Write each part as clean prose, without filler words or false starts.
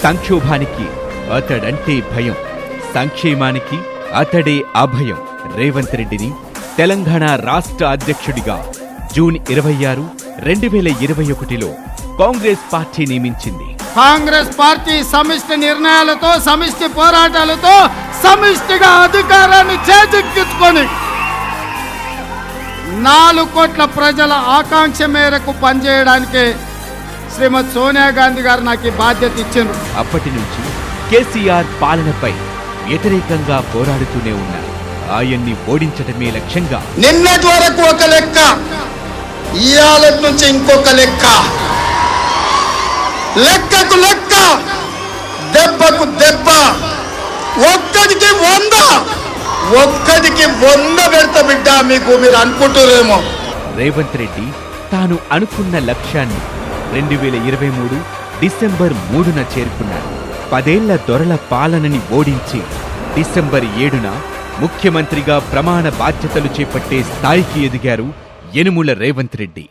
సంక్షోభానికి అతడంటే భయం, సంక్షేమానికి అతడే అభయం. రేవంత్ రెడ్డిని తెలంగాణ రాష్ట్ర అధ్యక్షుడిగా జూన్ 26, 2021లో కాంగ్రెస్ పార్టీ నియమించింది. కాంగ్రెస్ పార్టీ సమిష్టి నిర్ణయాలతో, సమిష్టి పోరాటాలతో సమిష్టిగా అధికారాన్ని చేజిక్కించుకొని 4 కోట్ల ప్రజల ఆకాంక్ష మేరకు పనిచేయడానికి శ్రీమతి సోనియా గాంధీ గారు నాకు బాధ్యత ఇచ్చారు. అప్పటి నుంచి కేసీఆర్ పాలనపై వ్యతిరేకంగా పోరాడుతూనే ఉన్నారు. ఆయన్ని ఓడించడమే లక్ష్యంగా నిన్నటి వరకు ఒక లెక్క, ఇవాళ నుంచి ఇంకొక లెక్క, లెక్కకు లెక్క, దెబ్బకు దెబ్బ, ఒక్కడికి 100 పెడతా బిడ్డ. మీరు అనుకుంటారేమో. రేవంత్ రెడ్డి తాను అనుకున్న లక్ష్యాన్ని 2023 డిసెంబర్ 3న చేరుకున్నారు. 10 ఏళ్ల దొరల పాలనని ఓడించి డిసెంబర్ 7న ముఖ్యమంత్రిగా ప్రమాణ బాధ్యతలు చేపట్టే స్థాయికి ఎదిగారు యనుమల రేవంత్ రెడ్డి.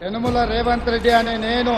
యనుమల రేవంత్ రెడ్డి అనే నేను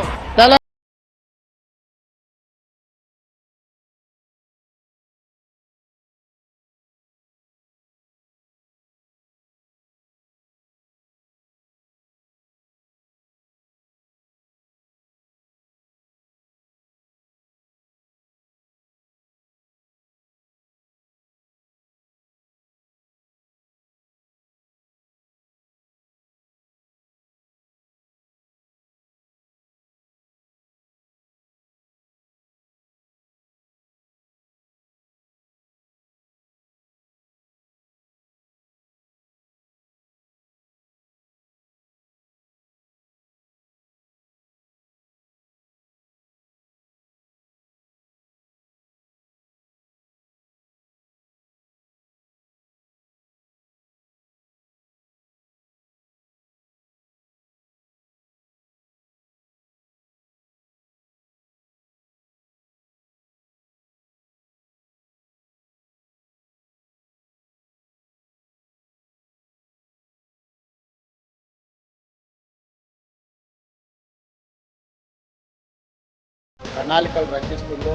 ప్రణాళికలు రచిస్తుందో.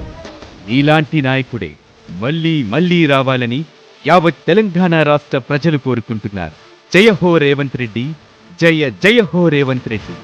ఇలాంటి నాయకుడే మళ్ళీ మళ్ళీ రావాలని యావత్ తెలంగాణ రాష్ట్ర ప్రజలు కోరుకుంటున్నారు. జయ హో రేవంత్ రెడ్డి, జయ జయ హో రేవంత్ రెడ్డి.